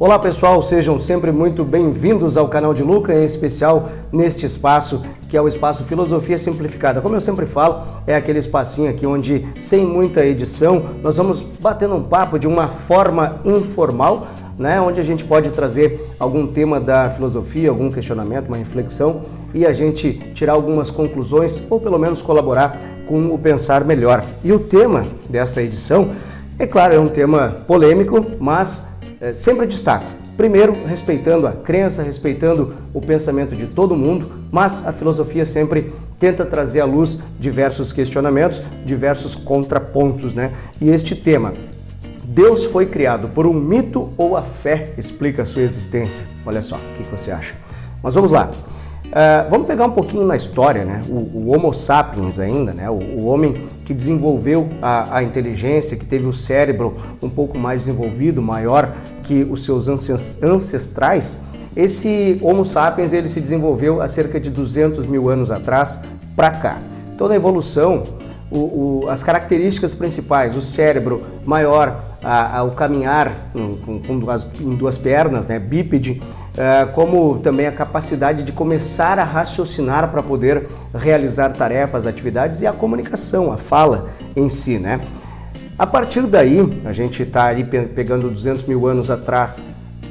Olá pessoal, sejam sempre muito bem-vindos ao canal de Luca, em especial neste espaço que é o espaço Filosofia Simplificada. Como eu sempre falo, é aquele espacinho aqui onde, sem muita edição, nós vamos batendo um papo de uma forma informal, onde a gente pode trazer algum tema da filosofia, algum questionamento, uma reflexão e a gente tirar algumas conclusões ou pelo menos colaborar com o pensar melhor. E o tema desta edição, é claro, é um tema polêmico, mas sempre destaco. Primeiro, respeitando a crença, respeitando o pensamento de todo mundo, mas a filosofia sempre tenta trazer à luz diversos questionamentos, diversos contrapontos, E este tema, Deus foi criado por um mito ou a fé explica a sua existência? Olha só, o que você acha? Mas vamos lá. Vamos pegar um pouquinho na história, o Homo sapiens ainda, o homem que desenvolveu a inteligência, que teve o cérebro um pouco mais desenvolvido, maior que os seus ancestrais. Esse Homo sapiens ele se desenvolveu há cerca de 200 mil anos atrás para cá. Toda a evolução, as características principais, o cérebro maior, o caminhar em duas pernas, bípede, como também a capacidade de começar a raciocinar para poder realizar tarefas, atividades e a comunicação, a fala em si, A partir daí, a gente está aí pegando 200 mil anos atrás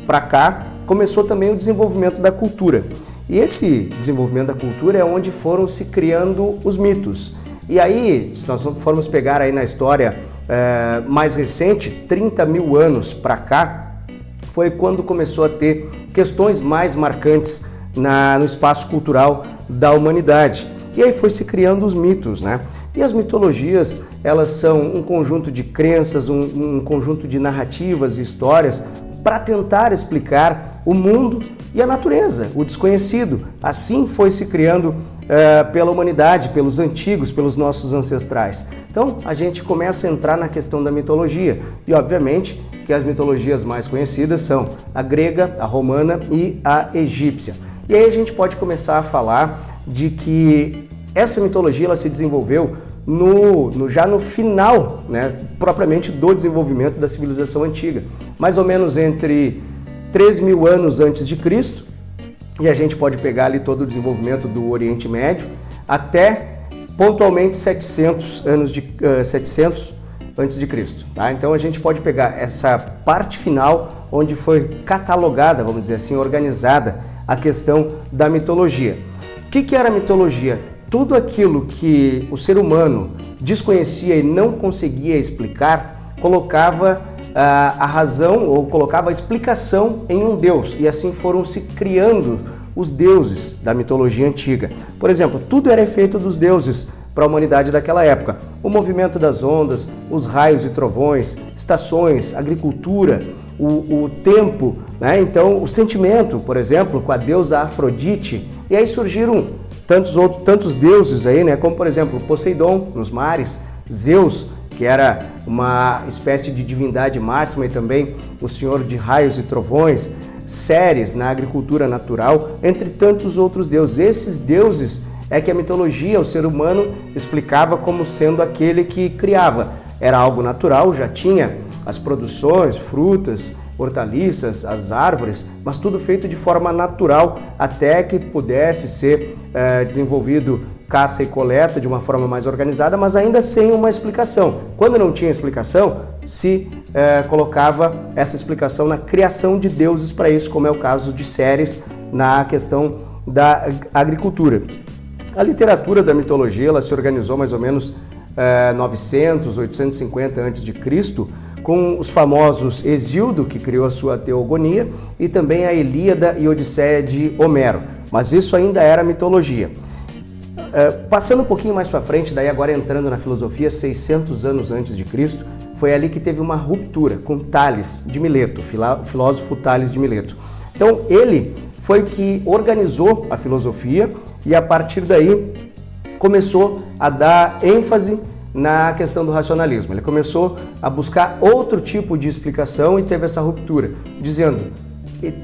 para cá, começou também o desenvolvimento da cultura. E esse desenvolvimento da cultura é onde foram se criando os mitos. E aí, se nós formos pegar aí na história mais recente, 30 mil anos para cá, foi quando começou a ter questões mais marcantes no espaço cultural da humanidade. E aí foi se criando os mitos, E as mitologias, elas são um conjunto de crenças, um conjunto de narrativas e histórias para tentar explicar o mundo e a natureza, o desconhecido. Assim foi se criando pela humanidade, pelos antigos, pelos nossos ancestrais. Então a gente começa a entrar na questão da mitologia e obviamente que as mitologias mais conhecidas são a grega, a romana e a egípcia. E aí a gente pode começar a falar de que essa mitologia ela se desenvolveu já no final, propriamente do desenvolvimento da civilização antiga, mais ou menos entre 3 mil anos antes de Cristo, e a gente pode pegar ali todo o desenvolvimento do Oriente Médio, até pontualmente 700 antes de Cristo. Então a gente pode pegar essa parte final, onde foi catalogada, vamos dizer assim, organizada a questão da mitologia. O que era a mitologia? Tudo aquilo que o ser humano desconhecia e não conseguia explicar, colocava a razão ou colocava a explicação em um deus, e assim foram se criando os deuses da mitologia antiga. Por exemplo, tudo era efeito dos deuses para a humanidade daquela época. O movimento das ondas, os raios e trovões, estações, agricultura, o tempo, Então o sentimento, por exemplo, com a deusa Afrodite, e aí surgiram tantos deuses aí, como por exemplo Poseidon nos mares, Zeus, que era uma espécie de divindade máxima e também o senhor de raios e trovões, Ceres na agricultura natural, entre tantos outros deuses. Esses deuses é que a mitologia, o ser humano, explicava como sendo aquele que criava. Era algo natural, já tinha as produções, frutas, hortaliças, as árvores, mas tudo feito de forma natural até que pudesse ser desenvolvido caça e coleta de uma forma mais organizada, mas ainda sem uma explicação. Quando não tinha explicação, se colocava essa explicação na criação de deuses para isso, como é o caso de Ceres na questão da agricultura. A literatura da mitologia ela se organizou mais ou menos 900, 850 a.C., com os famosos Hesíodo, que criou a sua Teogonia, e também a Ilíada e Odisseia de Homero. Mas isso ainda era mitologia. Passando um pouquinho mais para frente, daí agora entrando na filosofia, 600 anos antes de Cristo, foi ali que teve uma ruptura com Tales de Mileto, o filósofo Tales de Mileto. Então ele foi que organizou a filosofia e a partir daí começou a dar ênfase na questão do racionalismo. Ele começou a buscar outro tipo de explicação e teve essa ruptura, dizendo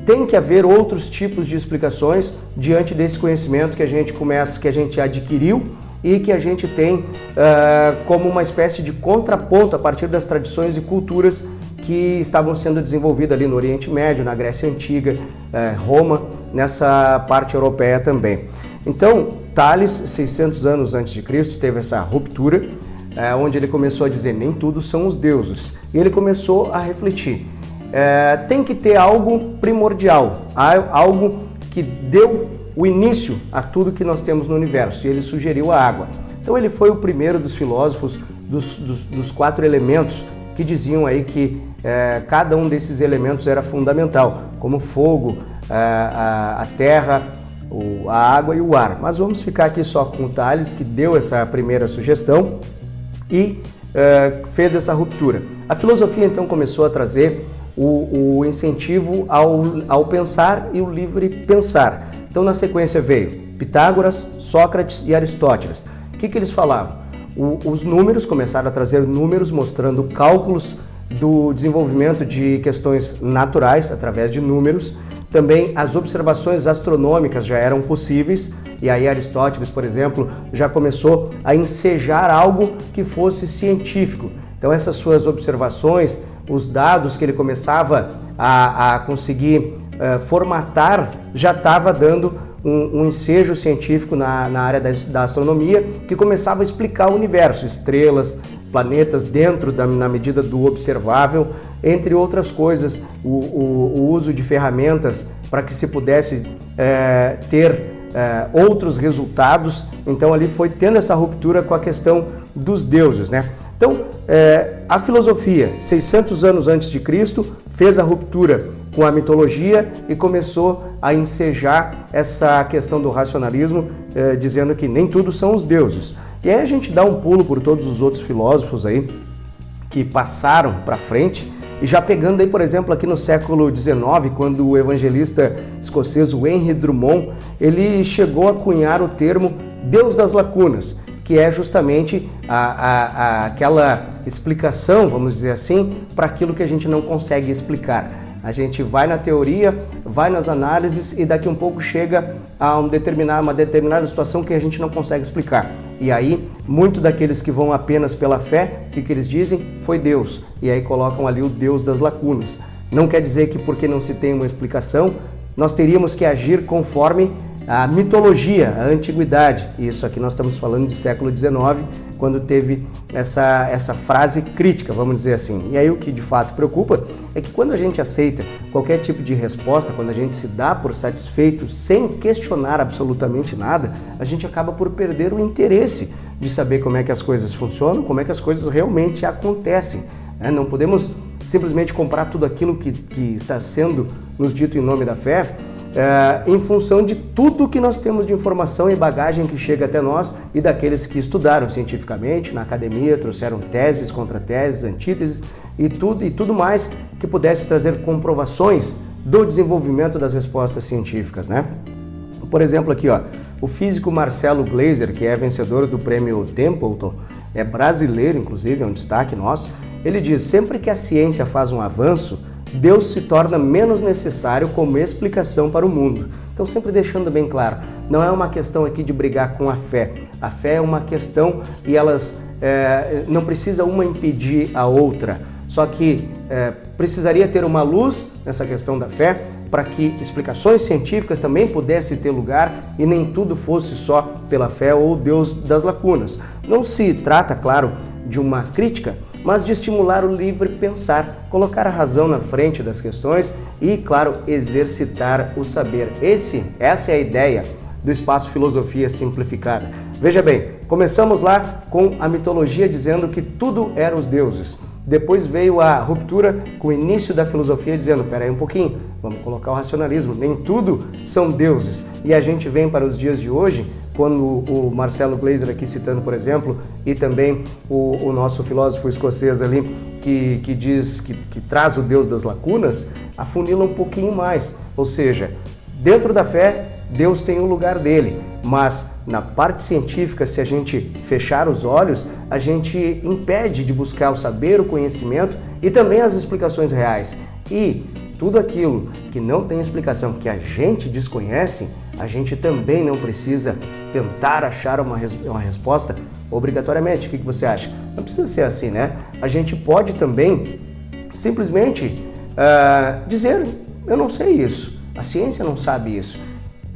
tem que haver outros tipos de explicações diante desse conhecimento que a gente adquiriu e que a gente tem como uma espécie de contraponto a partir das tradições e culturas que estavam sendo desenvolvidas ali no Oriente Médio, na Grécia Antiga, Roma, nessa parte europeia também. Então, Tales, 600 anos antes de Cristo, teve essa ruptura, onde ele começou a dizer, nem tudo são os deuses. E ele começou a refletir. Tem que ter algo primordial, algo que deu o início a tudo que nós temos no universo. E ele sugeriu a água. Então ele foi o primeiro dos filósofos dos 4 elementos que diziam aí que cada um desses elementos era fundamental, como o fogo, a terra, a água e o ar. Mas vamos ficar aqui só com o Tales, que deu essa primeira sugestão e fez essa ruptura. A filosofia então começou a trazer o incentivo ao pensar e o livre pensar. Então na sequência veio Pitágoras, Sócrates e Aristóteles. O que eles falavam? Os números, começaram a trazer números mostrando cálculos do desenvolvimento de questões naturais através de números. Também as observações astronômicas já eram possíveis, e aí Aristóteles, por exemplo, já começou a ensejar algo que fosse científico. Então essas suas observações, os dados que ele começava a conseguir formatar, já estava dando um ensejo científico na área da astronomia, que começava a explicar o universo, estrelas, planetas dentro na medida do observável, entre outras coisas, o uso de ferramentas para que se pudesse ter outros resultados. Então ali foi tendo essa ruptura com a questão dos deuses, né? Então a filosofia, 600 anos antes de Cristo, fez a ruptura com a mitologia e começou a ensejar essa questão do racionalismo, dizendo que nem tudo são os deuses. E aí a gente dá um pulo por todos os outros filósofos aí que passaram para frente, e já pegando aí, por exemplo, aqui no século XIX, quando o evangelista escocês Henry Drummond, ele chegou a cunhar o termo Deus das lacunas, que é justamente aquela explicação, vamos dizer assim, para aquilo que a gente não consegue explicar. A gente vai na teoria, vai nas análises e daqui um pouco chega a uma determinada situação que a gente não consegue explicar. E aí, muitos daqueles que vão apenas pela fé, o que eles dizem? Foi Deus. E aí colocam ali o Deus das lacunas. Não quer dizer que porque não se tem uma explicação, nós teríamos que agir conforme a mitologia, a antiguidade. Isso aqui nós estamos falando de século XIX, quando teve essa frase crítica, vamos dizer assim. E aí o que de fato preocupa é que quando a gente aceita qualquer tipo de resposta, quando a gente se dá por satisfeito sem questionar absolutamente nada, a gente acaba por perder o interesse de saber como é que as coisas funcionam, como é que as coisas realmente acontecem. Não podemos simplesmente comprar tudo aquilo que está sendo nos dito em nome da fé, em função de tudo que nós temos de informação e bagagem que chega até nós e daqueles que estudaram cientificamente, na academia, trouxeram teses, contra-teses, antíteses e tudo mais que pudesse trazer comprovações do desenvolvimento das respostas científicas, né? Por exemplo, aqui, ó, o físico Marcelo Gleiser, que é vencedor do prêmio Templeton, é brasileiro, inclusive, é um destaque nosso, ele diz: sempre que a ciência faz um avanço, Deus se torna menos necessário como explicação para o mundo. Então, sempre deixando bem claro, não é uma questão aqui de brigar com a fé. A fé é uma questão e elas não precisa uma impedir a outra. Só que precisaria ter uma luz nessa questão da fé para que explicações científicas também pudessem ter lugar e nem tudo fosse só pela fé ou Deus das lacunas. Não se trata, claro, de uma crítica, mas de estimular o livre pensar, colocar a razão na frente das questões e, claro, exercitar o saber. Essa é a ideia do Espaço Filosofia Simplificada. Veja bem, começamos lá com a mitologia dizendo que tudo era os deuses. Depois veio a ruptura com o início da filosofia dizendo, peraí um pouquinho, vamos colocar o racionalismo, nem tudo são deuses. E a gente vem para os dias de hoje, quando o Marcelo Gleiser aqui citando, por exemplo, e também o nosso filósofo escocês ali, que diz que traz o Deus das lacunas, afunila um pouquinho mais. Ou seja, dentro da fé, Deus tem o lugar dele, mas na parte científica, se a gente fechar os olhos, a gente impede de buscar o saber, o conhecimento e também as explicações reais. E tudo aquilo que não tem explicação, que a gente desconhece, a gente também não precisa tentar achar uma resposta obrigatoriamente. O que você acha? Não precisa ser assim, né? A gente pode também simplesmente dizer, eu não sei isso, a ciência não sabe isso,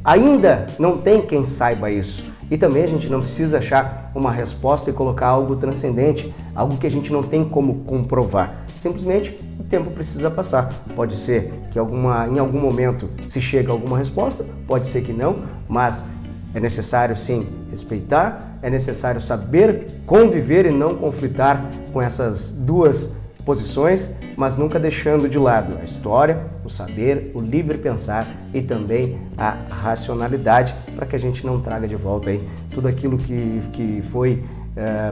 ainda não tem quem saiba isso. E também a gente não precisa achar uma resposta e colocar algo transcendente, algo que a gente não tem como comprovar. Simplesmente o tempo precisa passar. Pode ser que em algum momento se chegue a alguma resposta, pode ser que não, mas é necessário sim respeitar, é necessário saber conviver e não conflitar com essas duas posições, mas nunca deixando de lado a história, o saber, o livre pensar e também a racionalidade, para que a gente não traga de volta aí tudo aquilo que foi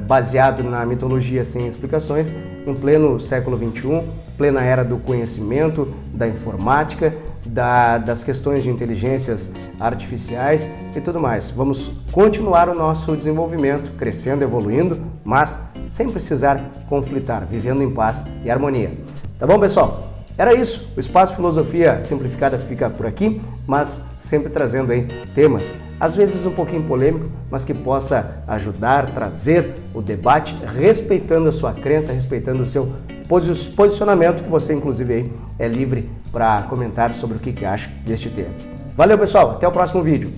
baseado na mitologia sem explicações em pleno século XXI, plena era do conhecimento, da informática, das questões de inteligências artificiais e tudo mais. Vamos continuar o nosso desenvolvimento, crescendo, evoluindo, mas sem precisar conflitar, vivendo em paz e harmonia. Tá bom, pessoal? Era isso. O Espaço Filosofia Simplificada fica por aqui, mas sempre trazendo aí temas, às vezes um pouquinho polêmico, mas que possa ajudar, trazer o debate, respeitando a sua crença, respeitando o seu posicionamento, que você inclusive aí é livre para comentar sobre o que acha deste tema. Valeu, pessoal. Até o próximo vídeo.